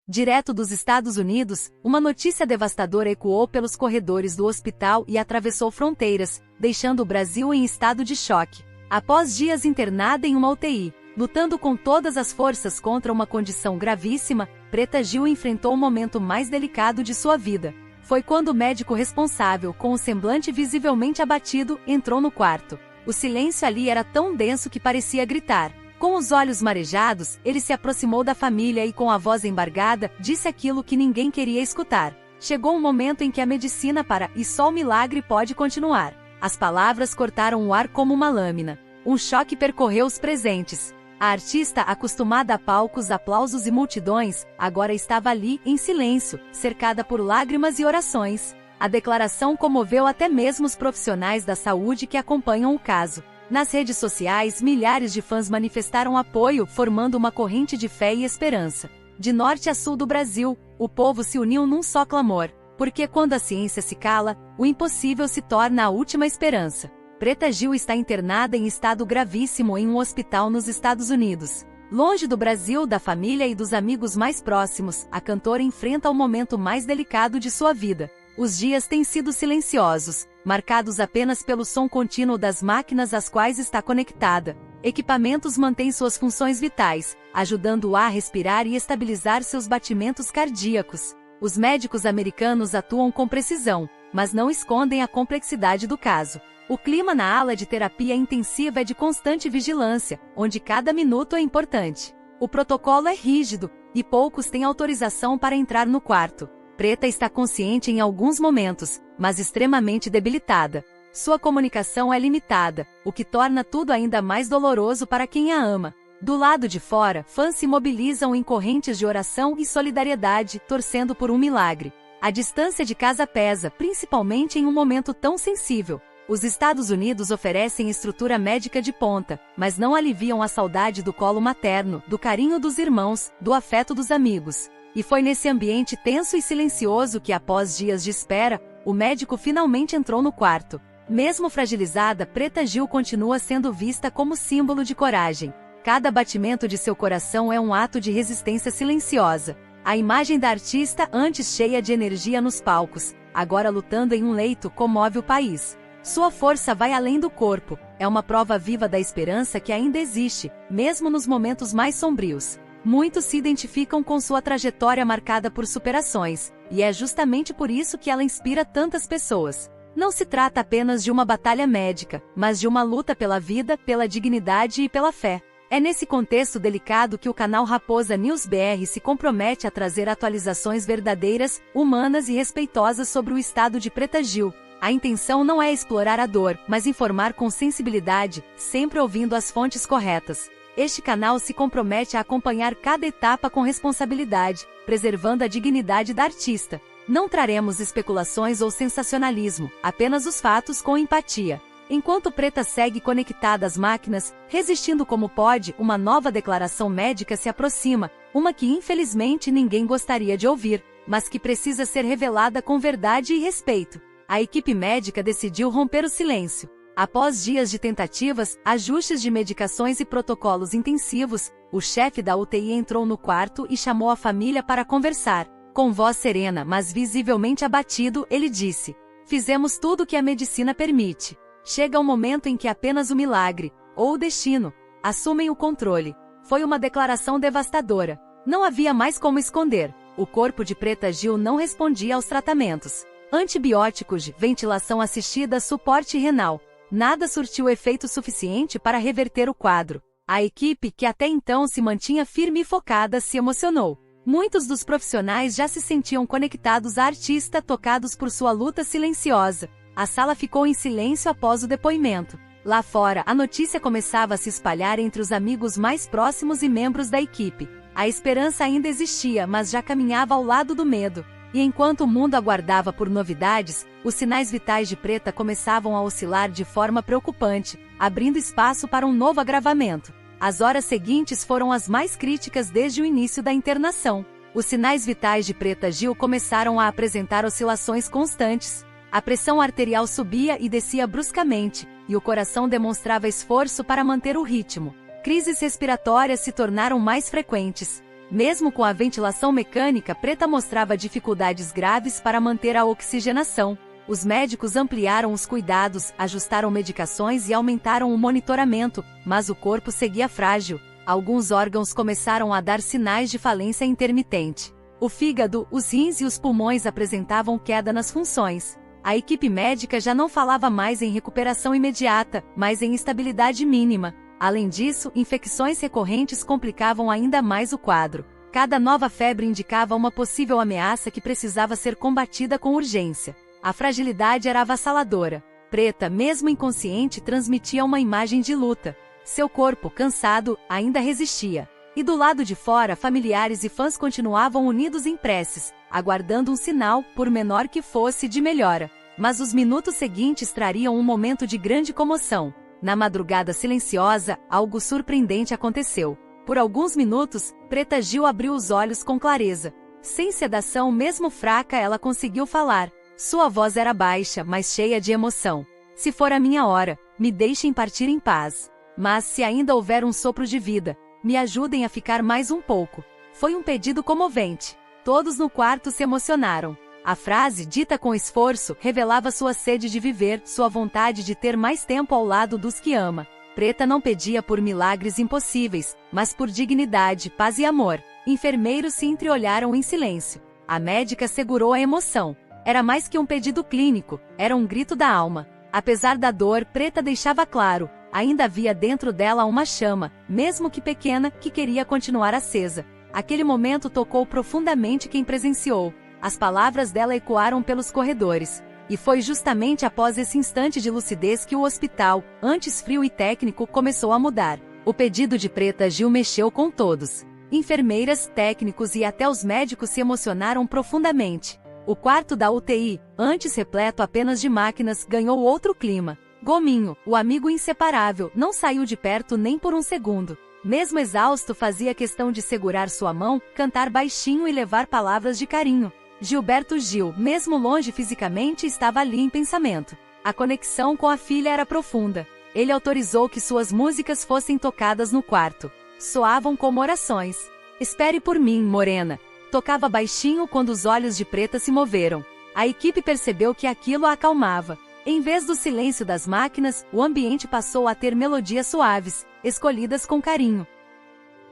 Direto dos Estados Unidos, uma notícia devastadora ecoou pelos corredores do hospital e atravessou fronteiras, deixando o Brasil em estado de choque. Após dias internada em uma UTI, lutando com todas as forças contra uma condição gravíssima, Preta Gil enfrentou o momento mais delicado de sua vida. Foi quando o médico responsável, com o semblante visivelmente abatido, entrou no quarto. O silêncio ali era tão denso que parecia gritar. Com os olhos marejados, ele se aproximou da família e, com a voz embargada, disse aquilo que ninguém queria escutar. Chegou um momento em que a medicina para, e só o milagre pode continuar. As palavras cortaram o ar como uma lâmina. Um choque percorreu os presentes. A artista, acostumada a palcos, aplausos e multidões, agora estava ali, em silêncio, cercada por lágrimas e orações. A declaração comoveu até mesmo os profissionais da saúde que acompanham o caso. Nas redes sociais, milhares de fãs manifestaram apoio, formando uma corrente de fé e esperança. De norte a sul do Brasil, o povo se uniu num só clamor, porque quando a ciência se cala, o impossível se torna a última esperança. Preta Gil está internada em estado gravíssimo em um hospital nos Estados Unidos. Longe do Brasil, da família e dos amigos mais próximos, a cantora enfrenta o momento mais delicado de sua vida. Os dias têm sido silenciosos, marcados apenas pelo som contínuo das máquinas às quais está conectada. Equipamentos mantêm suas funções vitais, ajudando-a a respirar e estabilizar seus batimentos cardíacos. Os médicos americanos atuam com precisão, mas não escondem a complexidade do caso. O clima na ala de terapia intensiva é de constante vigilância, onde cada minuto é importante. O protocolo é rígido, e poucos têm autorização para entrar no quarto. Preta está consciente em alguns momentos, mas extremamente debilitada. Sua comunicação é limitada, o que torna tudo ainda mais doloroso para quem a ama. Do lado de fora, fãs se mobilizam em correntes de oração e solidariedade, torcendo por um milagre. A distância de casa pesa, principalmente em um momento tão sensível. Os Estados Unidos oferecem estrutura médica de ponta, mas não aliviam a saudade do colo materno, do carinho dos irmãos, do afeto dos amigos. E foi nesse ambiente tenso e silencioso que, após dias de espera, o médico finalmente entrou no quarto. Mesmo fragilizada, Preta Gil continua sendo vista como símbolo de coragem. Cada batimento de seu coração é um ato de resistência silenciosa. A imagem da artista, antes cheia de energia nos palcos, agora lutando em um leito, comove o país. Sua força vai além do corpo, é uma prova viva da esperança que ainda existe, mesmo nos momentos mais sombrios. Muitos se identificam com sua trajetória marcada por superações, e é justamente por isso que ela inspira tantas pessoas. Não se trata apenas de uma batalha médica, mas de uma luta pela vida, pela dignidade e pela fé. É nesse contexto delicado que o canal Raposa News BR se compromete a trazer atualizações verdadeiras, humanas e respeitosas sobre o estado de Preta Gil. A intenção não é explorar a dor, mas informar com sensibilidade, sempre ouvindo as fontes corretas. Este canal se compromete a acompanhar cada etapa com responsabilidade, preservando a dignidade da artista. Não traremos especulações ou sensacionalismo, apenas os fatos com empatia. Enquanto Preta segue conectada às máquinas, resistindo como pode, uma nova declaração médica se aproxima, uma que infelizmente ninguém gostaria de ouvir, mas que precisa ser revelada com verdade e respeito. A equipe médica decidiu romper o silêncio. Após dias de tentativas, ajustes de medicações e protocolos intensivos, o chefe da UTI entrou no quarto e chamou a família para conversar. Com voz serena, mas visivelmente abatido, ele disse: "Fizemos tudo o que a medicina permite. Chega o momento em que apenas o milagre, ou o destino, assumem o controle." Foi uma declaração devastadora. Não havia mais como esconder. O corpo de Preta Gil não respondia aos tratamentos. Antibióticos, ventilação assistida, suporte renal. Nada surtiu efeito suficiente para reverter o quadro. A equipe, que até então se mantinha firme e focada, se emocionou. Muitos dos profissionais já se sentiam conectados à artista, tocados por sua luta silenciosa. A sala ficou em silêncio após o depoimento. Lá fora, a notícia começava a se espalhar entre os amigos mais próximos e membros da equipe. A esperança ainda existia, mas já caminhava ao lado do medo. E enquanto o mundo aguardava por novidades, os sinais vitais de Preta começavam a oscilar de forma preocupante, abrindo espaço para um novo agravamento. As horas seguintes foram as mais críticas desde o início da internação. Os sinais vitais de Preta Gil começaram a apresentar oscilações constantes. A pressão arterial subia e descia bruscamente, e o coração demonstrava esforço para manter o ritmo. Crises respiratórias se tornaram mais frequentes. Mesmo com a ventilação mecânica, Preta mostrava dificuldades graves para manter a oxigenação. Os médicos ampliaram os cuidados, ajustaram medicações e aumentaram o monitoramento, mas o corpo seguia frágil. Alguns órgãos começaram a dar sinais de falência intermitente. O fígado, os rins e os pulmões apresentavam queda nas funções. A equipe médica já não falava mais em recuperação imediata, mas em estabilidade mínima. Além disso, infecções recorrentes complicavam ainda mais o quadro. Cada nova febre indicava uma possível ameaça que precisava ser combatida com urgência. A fragilidade era avassaladora. Preta, mesmo inconsciente, transmitia uma imagem de luta. Seu corpo, cansado, ainda resistia. E do lado de fora, familiares e fãs continuavam unidos em preces, aguardando um sinal, por menor que fosse, de melhora. Mas os minutos seguintes trariam um momento de grande comoção. Na madrugada silenciosa, algo surpreendente aconteceu. Por alguns minutos, Preta Gil abriu os olhos com clareza. Sem sedação, mesmo fraca, ela conseguiu falar. Sua voz era baixa, mas cheia de emoção. Se for a minha hora, me deixem partir em paz. Mas se ainda houver um sopro de vida, me ajudem a ficar mais um pouco. Foi um pedido comovente. Todos no quarto se emocionaram. A frase, dita com esforço, revelava sua sede de viver, sua vontade de ter mais tempo ao lado dos que ama. Preta não pedia por milagres impossíveis, mas por dignidade, paz e amor. Enfermeiros se entreolharam em silêncio. A médica segurou a emoção. Era mais que um pedido clínico, era um grito da alma. Apesar da dor, Preta deixava claro, ainda havia dentro dela uma chama, mesmo que pequena, que queria continuar acesa. Aquele momento tocou profundamente quem presenciou. As palavras dela ecoaram pelos corredores. E foi justamente após esse instante de lucidez que o hospital, antes frio e técnico, começou a mudar. O pedido de Preta Gil mexeu com todos. Enfermeiras, técnicos e até os médicos se emocionaram profundamente. O quarto da UTI, antes repleto apenas de máquinas, ganhou outro clima. Gominho, o amigo inseparável, não saiu de perto nem por um segundo. Mesmo exausto, fazia questão de segurar sua mão, cantar baixinho e levar palavras de carinho. Gilberto Gil, mesmo longe fisicamente, estava ali em pensamento. A conexão com a filha era profunda. Ele autorizou que suas músicas fossem tocadas no quarto. Soavam como orações. Espere por mim, morena. Tocava baixinho quando os olhos de Preta se moveram. A equipe percebeu que aquilo a acalmava. Em vez do silêncio das máquinas, o ambiente passou a ter melodias suaves, escolhidas com carinho.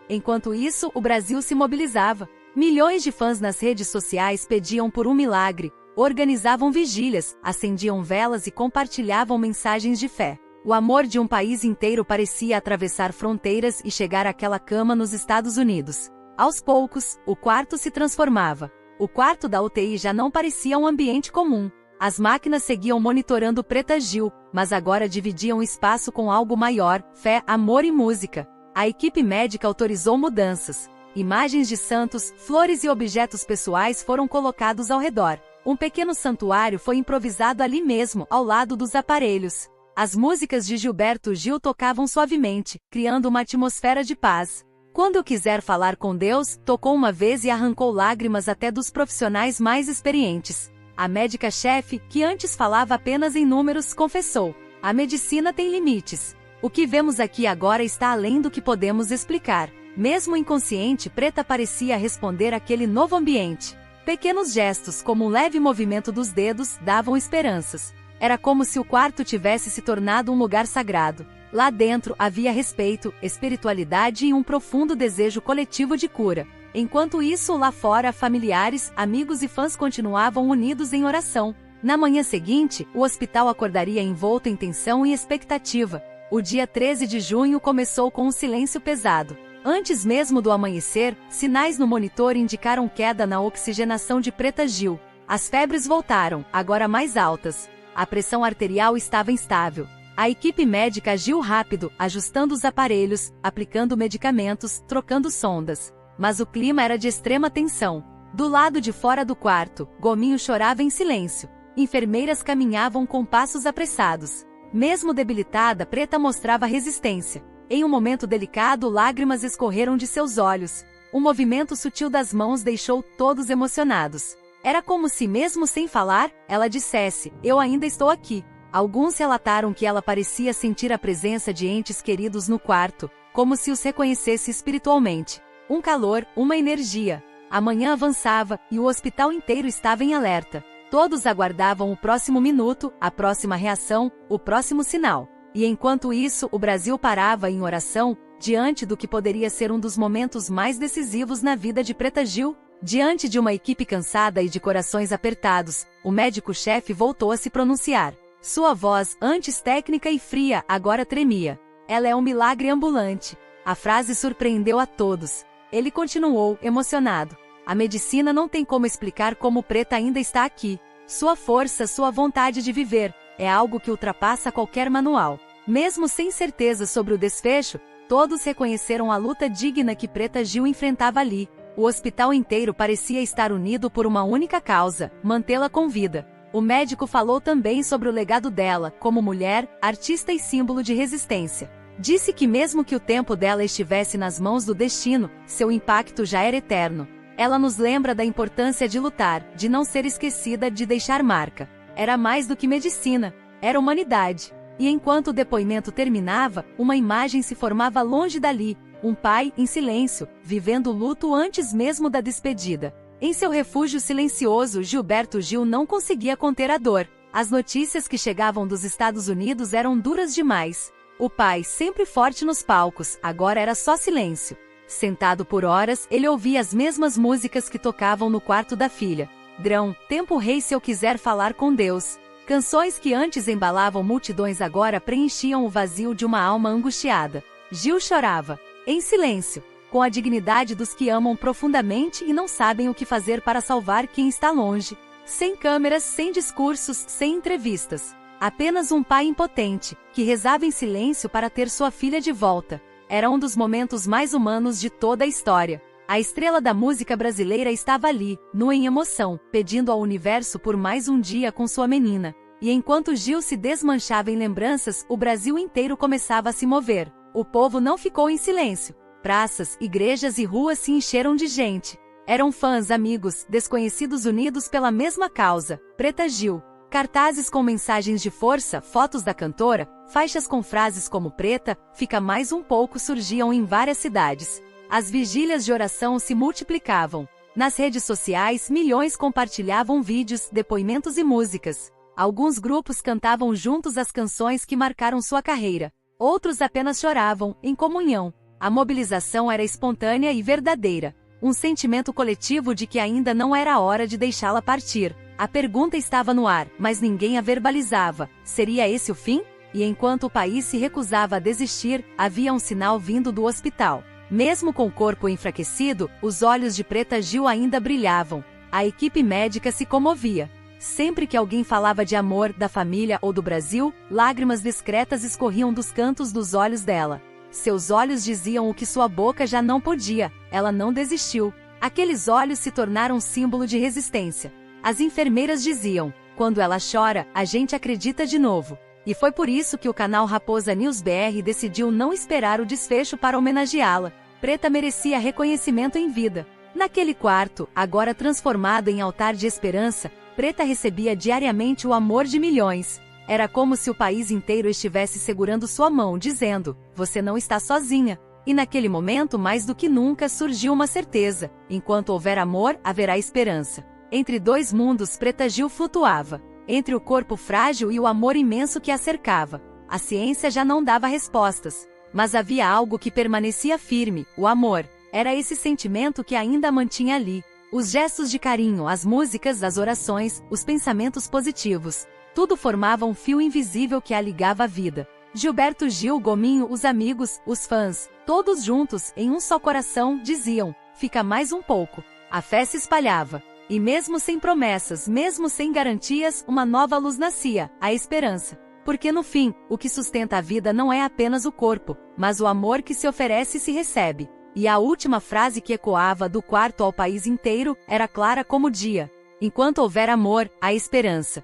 Enquanto isso, o Brasil se mobilizava. Milhões de fãs nas redes sociais pediam por um milagre, organizavam vigílias, acendiam velas e compartilhavam mensagens de fé. O amor de um país inteiro parecia atravessar fronteiras e chegar àquela cama nos Estados Unidos. Aos poucos, o quarto se transformava. O quarto da UTI já não parecia um ambiente comum. As máquinas seguiam monitorando Preta Gil, mas agora dividiam espaço com algo maior, fé, amor e música. A equipe médica autorizou mudanças. Imagens de santos, flores e objetos pessoais foram colocados ao redor. Um pequeno santuário foi improvisado ali mesmo, ao lado dos aparelhos. As músicas de Gilberto Gil tocavam suavemente, criando uma atmosfera de paz. Quando eu quiser falar com Deus, tocou uma vez e arrancou lágrimas até dos profissionais mais experientes. A médica-chefe, que antes falava apenas em números, confessou: a medicina tem limites. O que vemos aqui agora está além do que podemos explicar. Mesmo inconsciente, Preta parecia responder àquele novo ambiente. Pequenos gestos, como um leve movimento dos dedos, davam esperanças. Era como se o quarto tivesse se tornado um lugar sagrado. Lá dentro havia respeito, espiritualidade e um profundo desejo coletivo de cura. Enquanto isso, lá fora, familiares, amigos e fãs continuavam unidos em oração. Na manhã seguinte, o hospital acordaria envolto em tensão e expectativa. O dia 13 de junho começou com um silêncio pesado. Antes mesmo do amanhecer, sinais no monitor indicaram queda na oxigenação de Preta Gil. As febres voltaram, agora mais altas. A pressão arterial estava instável. A equipe médica agiu rápido, ajustando os aparelhos, aplicando medicamentos, trocando sondas. Mas o clima era de extrema tensão. Do lado de fora do quarto, Gominho chorava em silêncio. Enfermeiras caminhavam com passos apressados. Mesmo debilitada, Preta mostrava resistência. Em um momento delicado, lágrimas escorreram de seus olhos. O movimento sutil das mãos deixou todos emocionados. Era como se, mesmo sem falar, ela dissesse: eu ainda estou aqui. Alguns relataram que ela parecia sentir a presença de entes queridos no quarto, como se os reconhecesse espiritualmente. Um calor, uma energia. A manhã avançava e o hospital inteiro estava em alerta. Todos aguardavam o próximo minuto, a próxima reação, o próximo sinal. E enquanto isso, o Brasil parava em oração, diante do que poderia ser um dos momentos mais decisivos na vida de Preta Gil. Diante de uma equipe cansada e de corações apertados, o médico-chefe voltou a se pronunciar. Sua voz, antes técnica e fria, agora tremia. Ela é um milagre ambulante. A frase surpreendeu a todos. Ele continuou, emocionado. A medicina não tem como explicar como Preta ainda está aqui. Sua força, sua vontade de viver, é algo que ultrapassa qualquer manual. Mesmo sem certeza sobre o desfecho, todos reconheceram a luta digna que Preta Gil enfrentava ali. O hospital inteiro parecia estar unido por uma única causa, mantê-la com vida. O médico falou também sobre o legado dela, como mulher, artista e símbolo de resistência. Disse que mesmo que o tempo dela estivesse nas mãos do destino, seu impacto já era eterno. Ela nos lembra da importância de lutar, de não ser esquecida, de deixar marca. Era mais do que medicina, era humanidade. E enquanto o depoimento terminava, uma imagem se formava longe dali. Um pai, em silêncio, vivendo o luto antes mesmo da despedida. Em seu refúgio silencioso, Gilberto Gil não conseguia conter a dor. As notícias que chegavam dos Estados Unidos eram duras demais. O pai, sempre forte nos palcos, agora era só silêncio. Sentado por horas, ele ouvia as mesmas músicas que tocavam no quarto da filha. Grão, Tempo Rei Se Eu Quiser Falar com Deus. Canções que antes embalavam multidões agora preenchiam o vazio de uma alma angustiada. Gil chorava. Em silêncio, com a dignidade dos que amam profundamente e não sabem o que fazer para salvar quem está longe. Sem câmeras, sem discursos, sem entrevistas. Apenas um pai impotente, que rezava em silêncio para ter sua filha de volta. Era um dos momentos mais humanos de toda a história. A estrela da música brasileira estava ali, nua em emoção, pedindo ao universo por mais um dia com sua menina. E enquanto Gil se desmanchava em lembranças, o Brasil inteiro começava a se mover. O povo não ficou em silêncio. Praças, igrejas e ruas se encheram de gente. Eram fãs, amigos, desconhecidos unidos pela mesma causa, Preta Gil. Cartazes com mensagens de força, fotos da cantora, faixas com frases como Preta, fica mais um pouco surgiam em várias cidades. As vigílias de oração se multiplicavam. Nas redes sociais, milhões compartilhavam vídeos, depoimentos e músicas. Alguns grupos cantavam juntos as canções que marcaram sua carreira. Outros apenas choravam, em comunhão. A mobilização era espontânea e verdadeira. Um sentimento coletivo de que ainda não era a hora de deixá-la partir. A pergunta estava no ar, mas ninguém a verbalizava. Seria esse o fim? E enquanto o país se recusava a desistir, havia um sinal vindo do hospital. Mesmo com o corpo enfraquecido, os olhos de Preta Gil ainda brilhavam. A equipe médica se comovia. Sempre que alguém falava de amor, da família ou do Brasil, lágrimas discretas escorriam dos cantos dos olhos dela. Seus olhos diziam o que sua boca já não podia. Ela não desistiu. Aqueles olhos se tornaram símbolo de resistência. As enfermeiras diziam, quando ela chora, a gente acredita de novo. E foi por isso que o canal Raposa News BR decidiu não esperar o desfecho para homenageá-la. Preta merecia reconhecimento em vida. Naquele quarto, agora transformado em altar de esperança, Preta recebia diariamente o amor de milhões. Era como se o país inteiro estivesse segurando sua mão, dizendo, você não está sozinha. E naquele momento, mais do que nunca, surgiu uma certeza. Enquanto houver amor, haverá esperança. Entre dois mundos, Preta Gil flutuava. Entre o corpo frágil e o amor imenso que a cercava. A ciência já não dava respostas. Mas havia algo que permanecia firme, o amor. Era esse sentimento que ainda a mantinha ali. Os gestos de carinho, as músicas, as orações, os pensamentos positivos. Tudo formava um fio invisível que a ligava à vida. Gilberto Gil, Gominho, os amigos, os fãs, todos juntos, em um só coração, diziam, fica mais um pouco. A fé se espalhava. E mesmo sem promessas, mesmo sem garantias, uma nova luz nascia, a esperança. Porque no fim, o que sustenta a vida não é apenas o corpo, mas o amor que se oferece e se recebe. E a última frase que ecoava do quarto ao país inteiro era clara como o dia. Enquanto houver amor, há esperança.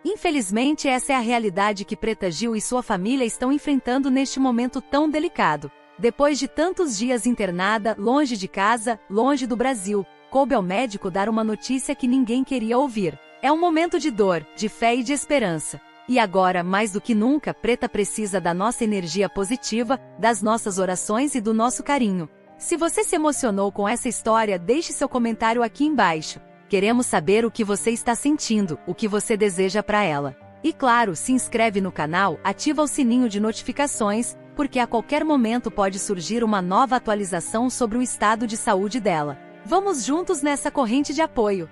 Infelizmente, essa é a realidade que Preta Gil e sua família estão enfrentando neste momento tão delicado. Depois de tantos dias internada, longe de casa, longe do Brasil, coube ao médico dar uma notícia que ninguém queria ouvir. É um momento de dor, de fé e de esperança. E agora, mais do que nunca, Preta precisa da nossa energia positiva, das nossas orações e do nosso carinho. Se você se emocionou com essa história, deixe seu comentário aqui embaixo. Queremos saber o que você está sentindo, o que você deseja para ela. E claro, se inscreve no canal, ativa o sininho de notificações, porque a qualquer momento pode surgir uma nova atualização sobre o estado de saúde dela. Vamos juntos nessa corrente de apoio.